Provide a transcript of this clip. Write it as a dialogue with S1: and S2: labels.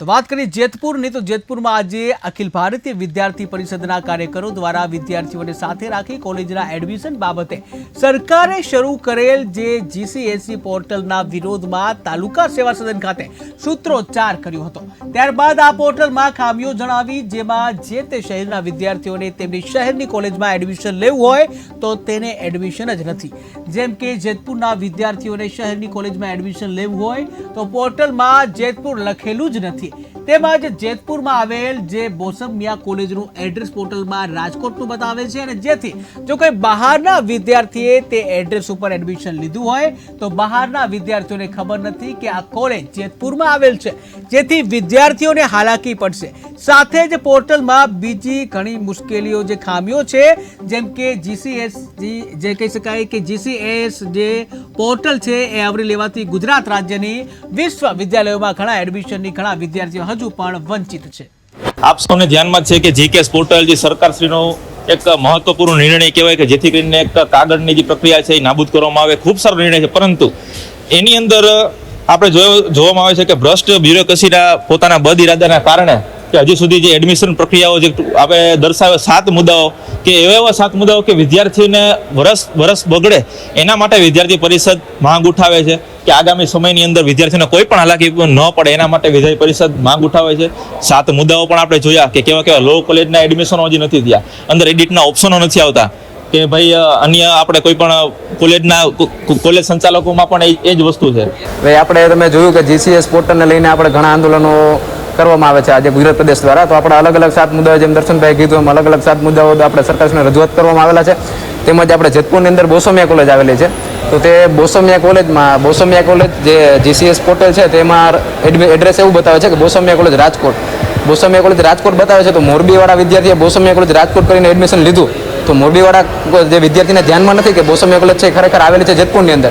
S1: તો વાત કરીએ જેતપુરની તો જેતપુરમાં આજે અખિલ ભારતીય વિદ્યાર્થી પરિષદના કાર્યકરો દ્વારા વિદ્યાર્થીઓને સાથે રાખી કોલેજના એડમિશન બાબતે સરકારે શરૂ કરેલ જે જીસીએસસી પોર્ટલના વિરોધમાં તાલુકા સેવા સદન ખાતે સૂત્રોચ્ચાર કર્યો હતો। ત્યારબાદ આ પોર્ટલમાં ખામીઓ જણાવી, જેમાં જે તે શહેરના વિદ્યાર્થીઓને તેમની શહેરની કોલેજમાં એડમિશન લેવું હોય તો તેને એડમિશન જ નથી। જેમ કે જેતપુરના વિદ્યાર્થીઓને શહેરની કોલેજમાં એડમિશન લેવું હોય તો પોર્ટલમાં જેતપુર લખેલું જ નથી। તેમજ જેતપુરમાં આવેલ જે બોસમિયા કોલેજનું એડ્રેસ પોર્ટલમાં રાજકોટનું બતાવે છે અને જેથી જો કોઈ બહારના વિદ્યાર્થીએ તે એડ્રેસ ઉપર એડમિશન લીધું હોય તો બહારના વિદ્યાર્થીઓને ખબર નથી કે આ કોલેજ જેતપુરમાં આવેલ છે, જેથી વિદ્યાર્થીઓને હાલાકી પડશે। સાથે જ પોર્ટલમાં બીજી ઘણી મુશ્કેલીઓ જે ખામીઓ છે, જેમ કે જીસીએસ જે કહી શકાય કે જીસીએસ જે પોર્ટલ છે એ આવરી લેવાથી ગુજરાત રાજ્યની વિશ્વવિદ્યાલયોમાં ઘણા એડમિશનની ઘણા વિદ્યાર્થીઓ હજુ પણ વંચિત છે।
S2: આપ સૌને ધ્યાનમાં છે કે જીકેએસ પોર્ટલ જે સરકારશ્રીનો એક મહત્વપૂર્ણ નિર્ણય કહેવાય કે જેથી કરીને એક કાગળની જે પ્રક્રિયા છે એ નાબૂદ કરવામાં આવે, ખૂબ સારો નિર્ણય છે। પરંતુ એની અંદર આપણે જોવામાં આવે છે કે ભ્રષ્ટ બ્યુરોક્રેસીના પોતાના બદ ઇરાદાના કારણે કે હજી સુધી જે એડમિશન પ્રક્રિયાઓ જે આપણે દર્શાવે 7 મુદ્દાઓ કે એવા 7 મુદ્દાઓ કે વિદ્યાર્થીને વરસ બગડે એના માટે વિદ્યાર્થી પરિષદ માંગ ઉઠાવે છે કે આગામી સમયની અંદર વિદ્યાર્થીઓને કોઈ પણ હાલાકી ન પડે એના માટે વિદ્યાર્થી પરિષદ માંગ ઉઠાવે છે। 7 મુદ્દાઓ પણ આપણે જોયા કે કેવા લો કોલેજના એડમિશનો હજી નથી થયા, અંદર એડિટના ઓપ્શનો નથી આવતા કે ભાઈ અન્ય આપણે કોઈ પણ કોલેજ સંચાલકોમાં પણ એ જ વસ્તુ છે।
S3: ભાઈ આપણે તમે જોયું કે જીસીએસ પોર્ટલને લઈને આપણે ઘણા આંદોલનો કરવામાં આવે છે આજે ગુજરાત પ્રદેશ દ્વારા। તો આપણે અલગ અલગ 7 મુદ્દાઓ જેમ દર્શનભાઈ કીધું એમ અલગ અલગ 7 મુદ્દાઓ આપણે સરકારશ્રીને રજૂઆત કરવામાં આવેલા છે। તેમજ આપણે જેતપુરની અંદર બોસમિયા કોલેજ આવેલી છે, તો તે બોસમિયા કોલેજ જે જીસીએસ પોર્ટલ છે તેમાં એડ્રેસ એવું બતાવે છે કે બોસમિયા કોલેજ રાજકોટ બતાવે છે। તો મોરબીવાળા વિદ્યાર્થીએ બોસમિયા કોલેજ રાજકોટ કરીને એડમિશન લીધું, તો મોરબીવાળા જે વિદ્યાર્થીને ધ્યાનમાં નથી કે બોસમિયા કોલેજ છે ખરેખર આવેલી છે જેતપુરની અંદર।